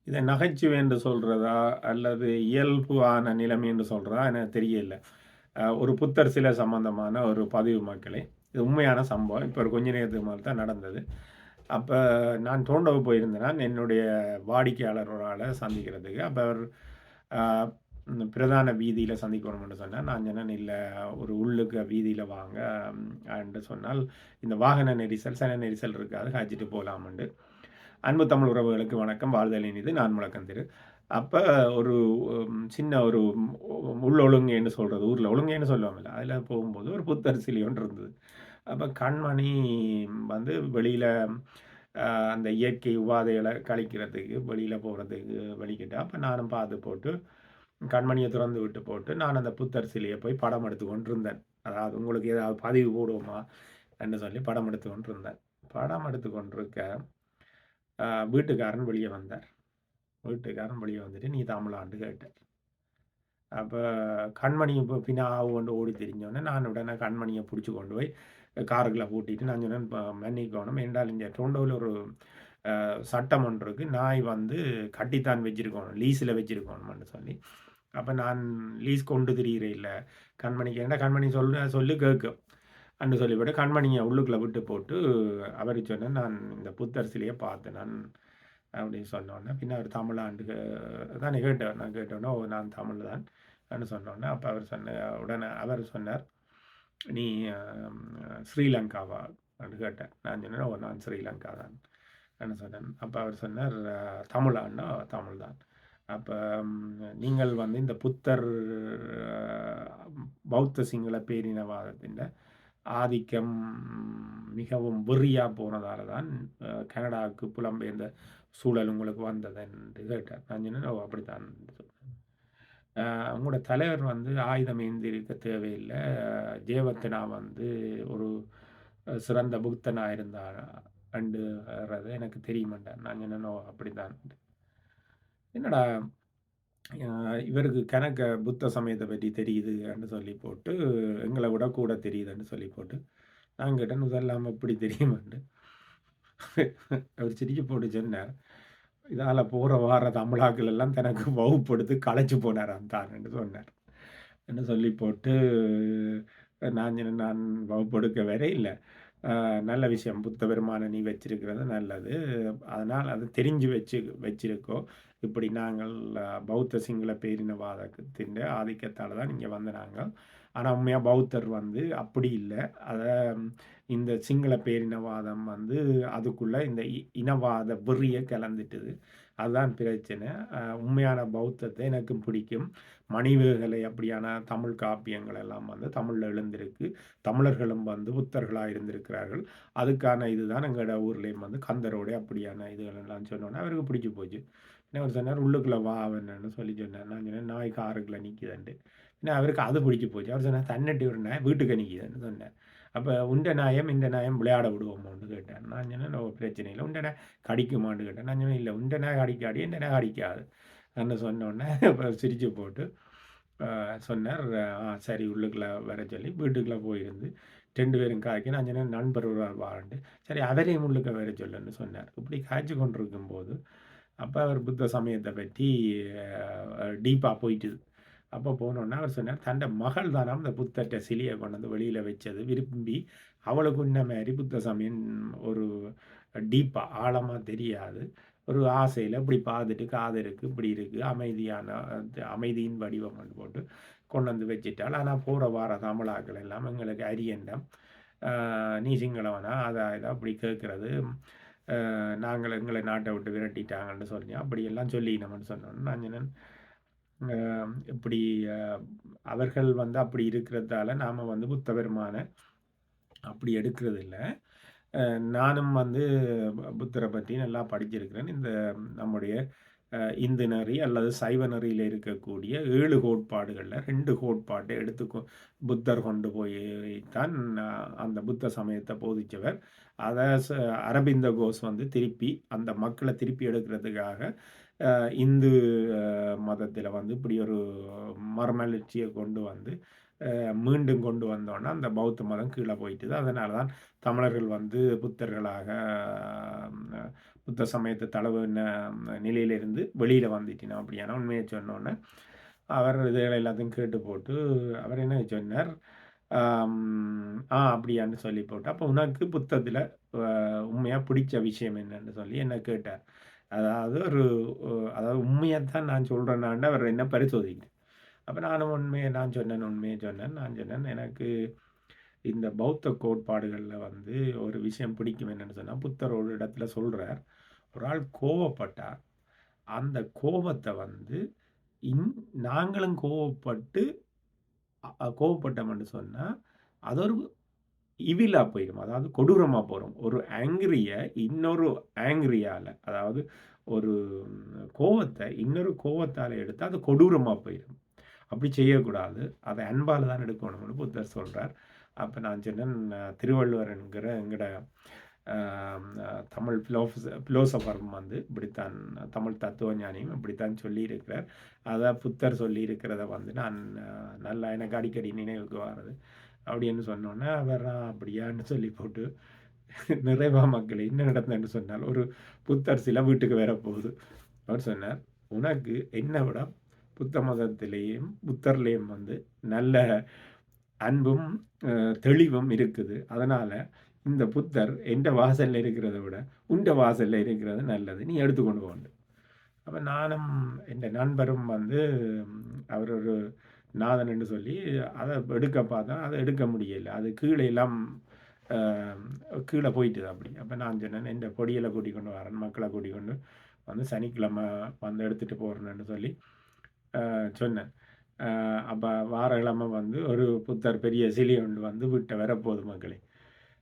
இத நகைச்சுவை என்று சொல்றதா, அல்லது இயல்பான நிலைமை என்று சொல்றதா எனக்கு தெரியல. ஒரு புத்தர் சிலை சம்பந்தமான ஒரு பதிவு மக்களே. இது உண்மையான சம்பவம். இப்ப ஒரு கொஞ்ச நேரத்துக்கு முன்னால தான் நடந்தது. அப்ப நான் தோண்டோவு போயிருந்தேன். என்னுடைய வாடிக்கையாளர் ஒரு ஆள சந்திக்கிறதுக்கு. அப்ப அவர் அ பிரதான வீதியில சந்திக்கணும்னு சொன்னார். நான் சொன்னேன், "இல்ல ஒரு உள்ளுக்க வீதியில வாங்க" என்று சொன்னால், இந்த வாகன நெரிசல், சன நெரிசல் இருக்காது. காய்ச்சிட்டு போலாம்ன்னு. அன்பு தமிழ் உறவுகளுக்கு வணக்கம். வாழ்தல் இனிது. நான் முழக்கம் திரு. அப்ப ஒரு சின்ன ஒரு உள்ளொழுங்கைன்னு சொல்றது. ஊர்ல ஒழுங்கைன்னு சொல்லுவாங்கல்ல. அதுல போகும்போது ஒரு புத்தர் சிலை ஒன்று இருந்தது. அப்ப கண்மணி வந்து வெளியில அ அந்த இயற்கை உபாதைகள கழிக்கிறதுக்கு வெளியில போறதுக்கு வழிகிட்ட, அப்ப நானும் பார்த்து போட்டு, கண்மணிய தொறந்து விட்டு போட்டு, நான் அந்த புத்தர் சிலைய போய் படம் எடுத்துக் கொண்டிருந்தேன். அதாவது உங்களுக்கு ஏதாவது பதிவு போடுவோமா? என்று சொல்லி படம் எடுத்துக் கொண்டிருந்தேன். படம் எடுத்துக் கொண்டிருக்க, வீட்டுக்காரன் வெளிய வந்தார். வீட்டுக்காரன் வெளிய வந்துட்டு, "நீ தமிழான்னு" கேட்டார். அப்ப கண்மணி பின்னால கொண்டு ஓடி திரிஞ்சோனே, நான் உடனே கண்மணிய புடிச்சு கொண்டு போய் காருக்குள்ள பூட்டிட்டு நான் சொன்னேன், மன்னிக்கணும். என்றால் இங்க டொரண்டோல ஒரு சட்டம் ஒன்று இருக்கு. நாய் வந்து கட்டித்தான் வச்சிருக்கணும். லீஸ்ல வச்சிருக்கணும்னு சொல்லி. அப்ப நான் லீஸ் கொண்டு திரியிறேன் இல்ல. கண்மணிக்கு ஏன்டா கண்மணி சொல்லு கேட்கும். அன்னு சொல்லிவிட்டு கண்மணிய உள்ளுக்குள்ள விட்டு போட்டு, அவருக்கு சொன்னேன், "நான் இந்த புத்தர் சிலைய பார்த்தேன் நான்" அப்படின்னு சொன்னோனே, பின்ன அவர் தமிழான்னு தானே கேட்டார். நான் கேட்டோனே, "ஓ! நான் தமிழ் தான்" ன்னு சொன்னோனே, அப்ப உடனே அவர் சொன்னார், "நீ அ ஸ்ரீலங்காவா?" ன்னு கேட்டார். நான் சொன்னேன், "ஓ! நான் ஸ்ரீலங்கா தான்" ன்னு சொன்னேன். அப்ப அவர் சொன்னார், "தமிழான்னா?" "தமிழ் தான்." அப்ப நீங்கள் வந்து இந்த புத்தர் பௌத்த சிங்கள பேரினவாதத்தின் ஆதிக்கம் மிகவும் வெறியா போனதால தான் கனடாவுக்கு புலம்பெயர்ந்த சூழல் உங்களுக்கு வந்தது என்று கேட்டார். நான் சொன்னேன், "ஓ! அப்படித்தான்." உங்களோட தலைவர் வந்து ஆயுதம் ஏந்தியிருக்க தேவையில்ல. ஜெயவர்த்தனா வந்து ஒரு சிறந்த புத்தனா இருந்தார் அண்டுறது எனக்கு தெரியுமாண்டார். நான் சொன்னேன், "ஓ! அப்படித்தான்." என்னடா இவருக்கு கணக்க புத்த சமயத்த பற்றி தெரியுதுன்னு சொல்லி போட்டு, எங்கள விட கூட தெரியுதுன்னு சொல்லி போட்டு, நான் கேட்டேன், "இதெல்லாம் எப்படி தெரியுமான்னு?" அவர் சிரிச்சு போட்டு சொன்னார், "இதால போற வார தமிழாக்கள் எல்லாம் தனக்கு வகுப்படுத்தி களைச்சு போனாராம் தான்ன்னு சொன்னார்." என்று சொல்லி போட்டு, நான் சொன்னேன், "நான் வகுப்பெடுக்க வர இல்ல. நல்ல விஷயம். புத்த பெருமான நீ வச்சிருக்கிறது நல்லது. அதனால அது தெரிஞ்சு வச்சிருக்கோ. இப்படி நாங்கள் பௌத்த சிங்கள பேரினவாதத்தின் ஆதிக்கத்தால தான் இங்க வந்த நாங்கள். ஆனா உண்மையா பௌத்தர் வந்து அப்படி இல்ல. அத இந்த சிங்கள பேரினவாதம் வந்து அதுக்குள்ள இந்த இனவாத வெறிய கலந்துட்டுது. அதுதான் பிரச்சனை. உண்மையான பௌத்தத்த எனக்கும் பிடிக்கும். மணிமேகலை அப்படியான தமிழ் காப்பியங்கள் எல்லாம் வந்து தமிழ்ல எழுந்திருக்கு. தமிழர்களும் வந்து புத்தர்களா இருந்திருக்கிறார்கள். அதுக்கான இதுதான் எங்களோட ஊர்லயும் வந்து கந்தரோட அப்படியான இதுகள் எல்லாம் சொன்னோனே அவருக்கு பிடிச்சு போச்சு. என்ன அவர் சொன்னார், "உள்ளுக்குள்ள வா அவன்னு" சொல்லி சொன்னார். நான் சொன்னேன், "நாய் காருக்குள்ள நிக்குதுன்ட்டு." ஏன்னா அவருக்கு அது பிடிச்சு போச்சு. அவர் சொன்னார், "தன்னட்டி ஒரு நாய் வீட்டுக்கு நிக்குதுன்னு" சொன்னார். அப்ப "உண்ட நாயம், இந்த நாயம் விளையாட விடுவோமான்னு" கேட்டார். நான் சொன்னேன், "ஓ! பிரச்சனை இல்ல. உண்ட நாய் கடிக்குமான்னு" கேட்டேன். நான் சொன்னேன், "இல்ல உண்ட நாய் கடிக்காது, எந்த நாய் கடிக்காது." ன்னு சொன்னோனே அப்புறம் சிரிச்சு போட்டு சொன்னார், சரி உள்ளுக்குள்ள வர சொல்லி வீட்டுக்குள்ள போயிருந்து 2 பேரும் காய்க்க நான் சொன்னேன் நண்பர் ஒருவர் வாரான்ட்டு. சரி அவரையும் உள்ளுக்க வர சொல்லுன்னு சொன்னார். இப்படி காய்ச்சி கொண்டிருக்கும்போது, அப்ப அவர் புத்த சமயத்த பத்தி டீப்பா போயிட்டுது. அப்ப போனோனே அவர் சொன்னார், தன்ட மகள் தானாம் இந்த புத்தர்ட்ட சிலைய கொண்டு வந்து வெளியில வச்சது. விரும்பி அவளுக்கு இந்த மாரி புத்த சமயம் ஒரு டீப்பா ஆழமா தெரியாது. ஒரு ஆசையில இப்படி பார்த்துட்டு காதலுக்கு இப்படி இருக்கு. அமைதியான அமைதியின் வடிவம்ன்னு போட்டு கொண்டு வந்து வச்சுட்டாள். ஆனா போற வார தமிழாக்கள் எல்லாம் எங்களுக்கு அரியண்டம். நீ சிங்களவனா? அதா இதா அப்படி கேட்கிறது. நாங்கள் எங்களை நாட்ட விட்டு விரட்டிட்டாங்கன்னு சொல்லி அப்படியெல்லாம் சொல்லினோம்ன்னு சொன்னோனே, நான் சொன்னேன், அ இப்படி அ அவர்கள் வந்து அப்படி இருக்கிறதால நாம வந்து புத்த பெருமான அப்படி எடுக்கிறதில்ல. நானும் வந்து புத்தர பத்தி நல்லா படிச்சிருக்கிறேன். இந்த நம்முடைய இந்து நெறி அல்லது சைவ நெறியில இருக்கக்கூடிய 7 கோட்பாடுகள்ல 2 கோட்பாட்ட புத்தர் கொண்டு போய் தான் அந்த புத்த சமயத்த போதிச்சவர். அத ச அரபிந்த கோஸ் வந்து திருப்பி அந்த மக்கள திருப்பி எடுக்கிறதுக்காக இந்து மதத்தில வந்து இப்படி ஒரு மறுமலர்ச்சிய கொண்டு வந்து மீண்டும் கொண்டு வந்தோன்னா, அந்த பௌத்த மதம் கீழ போயிட்டுது. அதனால தான் தமிழர்கள் வந்து புத்தர்களாக அ புத்த சமயத்த தழுவுன நிலையிலிருந்து வெளியில வந்துட்டினோம் அப்படியான உண்மைய சொன்னோனே, அவர் இதுகள எல்லாத்தையும் கேட்டு போட்டு, அவர் என்ன சொன்னார், அப்படியான்னு சொல்லி போட்டு, அப்ப உனக்கு புத்தத்தில உண்மையா பிடிச்ச விஷயம் என்னன்னு சொல்லி என்ன கேட்டார். அதாவது ஒரு அதாவது உண்மையத்தான் நான் சொல்றேனான்னு அவர் என்ன பரிசோதிக்கல. அப்ப நானும் நான் சொன்னேன், உண்மைய சொன்னேன். நான் சொன்னேன், எனக்கு இந்த பௌத்த கோட்பாடுகள்ல வந்து ஒரு விஷயம் பிடிக்கும் என்னன்னு சொன்னா, புத்தர் ஒரு இடத்துல சொல்றார், ஒரு ஆள் கோவப்பட்டா, அந்த கோவத்த வந்து இன் நாங்களும் கோவப்பட்டு கோவப்பட்டோம்ன்னு சொன்னா, அது ஒரு இவிலா போயிரும். அதாவது கொடூரமா போரும். ஒரு ஆங்கிரிய இன்னொரு ஆங்கிரியால, அதாவது ஒரு கோவத்த இன்னொரு கோவத்தால எடுத்தா அது கொடூரமா போயிரும். அப்படி செய்யக்கூடாது. அத அன்பால தான் எடுக்கணும்னு புத்தர் சொல்றார். அப்ப நான் சொன்னேன், திருவள்ளுவர் என்கிற எங்கட அ தமிழ் பிலோசபரும் வந்து இப்படித்தான் தமிழ் தத்துவஞானியும் இப்படித்தான் சொல்லியிருக்கிறார். அதான் புத்தர் சொல்லியிருக்கிறத வந்து நான் நல்லா எனக்கு அடிக்கடி நினைவுக்கு வாரது. அப்படின்னு சொன்னோனே, அவர் அப்படியான்னு சொல்லி போட்டு நிறைவா மக்களே என்ன நடந்ததுன்னு சொன்னால், ஒரு புத்தர் சிலை வீட்டுக்கு வரப்போகுது. அவர் சொன்னார், "உனக்கு என்ன விட புத்த மதத்திலேயும், புத்தர்லேயும் வந்து நல்ல அன்பும், தெளிவும் இருக்குது. அதனால இந்த புத்தர் எந்த வாசல்ல இருக்கிறத விட, உன்ட வாசல்ல இருக்கிறது நல்லது. நீ எடுத்துக்கொண்டு போன்னு." அப்ப நானும் என் நண்பரும் வந்து அவர் ஒரு நாதன் என்று சொல்லி அத எடுக்க பார்த்தா, அத எடுக்க முடியல. அது கீழ எல்லாம் அ கீழ போயிட்டுது அப்படி. அப்ப நான் சொன்னேன், "இந்த பொடியல கூட்டிக் கொண்டு வரேன். மக்கள கூட்டிக் கொண்டு வந்து சனிக்கிழமை வந்து எடுத்துட்டு போறேன்னு" சொல்லி சொன்னேன். அப்ப வார கிழமை வந்து ஒரு புத்தர் பெரிய சிலை ஒன்று வந்து வீட்ட வரப்போகுது மக்களே.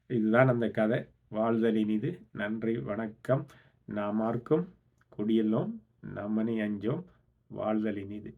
இதுதான் அந்த கதை. வாழ்தல் இனிது. நன்றி, வணக்கம். நாமார்க்கும் குடியெல்லோம் நம்மனை அஞ்சோம் வாழ்தல் இனிது.